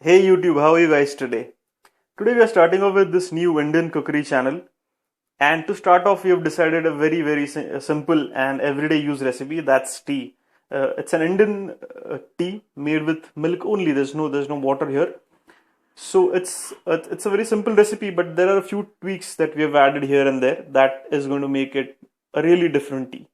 Hey YouTube, how are you guys today? Today we are starting off with this new Indian cookery channel, and to start off we have decided a very simple and everyday use recipe, that's tea. It's an Indian tea made with milk only. There's no water here. So it's a very simple recipe, but there are a few tweaks that we have added here and there that is going to make it a really different tea.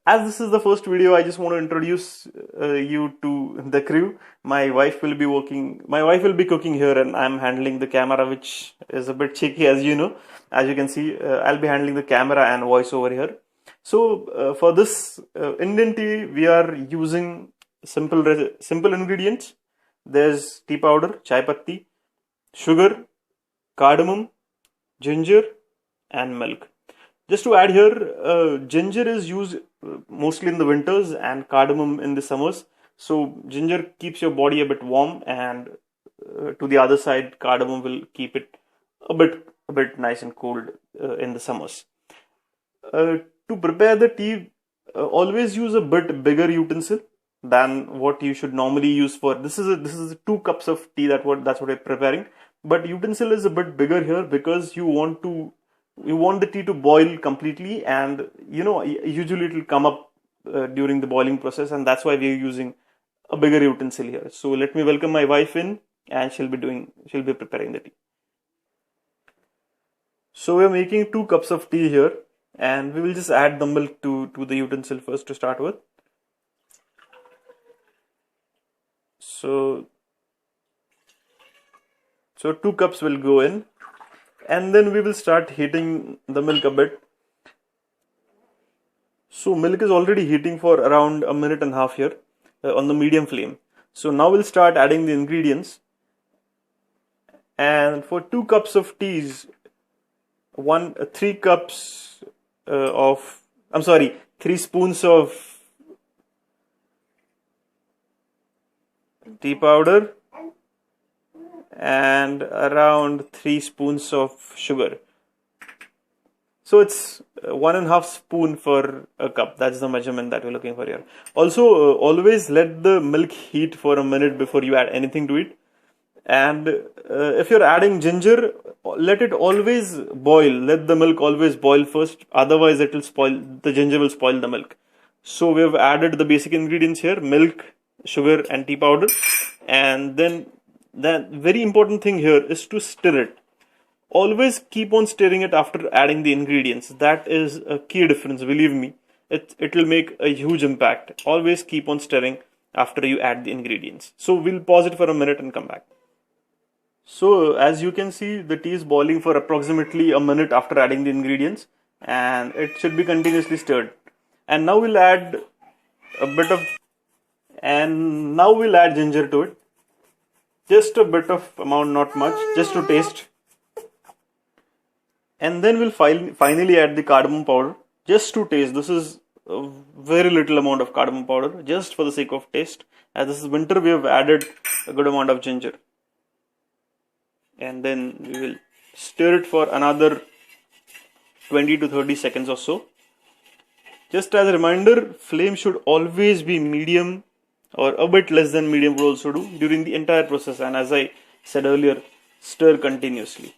As this is the first video, I just want to introduce you to the crew. My wife will be cooking here, and I'm handling the camera, which is a bit cheeky, as you know. As you can see, I'll be handling the camera and voice over here. So for this Indian tea, we are using simple ingredients. There's tea powder, chai patti, sugar, cardamom, ginger, and milk. Just to add here, ginger is used mostly in the winters and cardamom in the summers. So ginger keeps your body a bit warm, and to the other side, cardamom will keep it a bit nice and cold in the summers. Uh, to prepare the tea, always use a bit bigger utensil than what you should normally use for. This is 2 cups of tea. That's what I'm preparing. But utensil is a bit bigger here because you want the tea to boil completely, and usually it will come up during the boiling process, and that's why we are using a bigger utensil here. So let me welcome my wife in, and she'll be preparing the tea. So we're making 2 cups of tea here, and we will just add the milk to the utensil first to start with. So 2 cups will go in, and then we will start heating the milk a bit. So milk is already heating for around a minute and a half here on the medium flame. So now we'll start adding the ingredients. And for 2 cups of teas, 3 cups of, I'm sorry, 3 spoons of tea powder and around 3 spoons of sugar. So it's 1.5 spoon for a cup. That's the measurement that we're looking for here. Also, always let the milk heat for a minute before you add anything to it. And if you're adding ginger, let it always boil. Let the milk always boil first. Otherwise, the ginger will spoil the milk. So we have added the basic ingredients here: milk, sugar, and tea powder. And then the very important thing here is to stir it. Always keep on stirring it after adding the ingredients. That is a key difference, believe me. It will make a huge impact. Always keep on stirring after you add the ingredients. So we'll pause it for a minute and come back. So as you can see, the tea is boiling for approximately a minute after adding the ingredients, and it should be continuously stirred. And now we'll add ginger to it. Just a bit of amount, not much, just to taste. And then we'll finally add the cardamom powder just to taste. This is a very little amount of cardamom powder, just for the sake of taste. As this is winter, we have added a good amount of ginger. And then we will stir it for another 20 to 30 seconds or so. Just as a reminder, flame should always be medium, or a bit less than medium would also do during the entire process. And as I said earlier, stir continuously.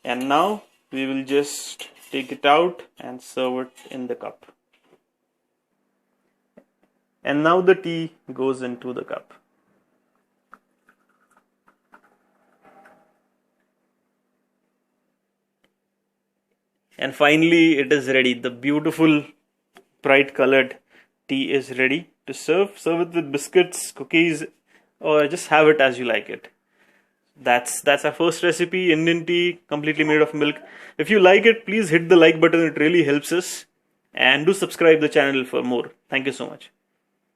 And now we will just take it out and serve it in the cup. And now the tea goes into the cup. And finally it is ready. The beautiful bright colored tea is ready to serve. Serve it with biscuits, cookies, or just have it as you like it. That's our first recipe, Indian tea, completely made of milk. If you like it, please hit the like button. It really helps us. And do subscribe the channel for more. Thank you so much.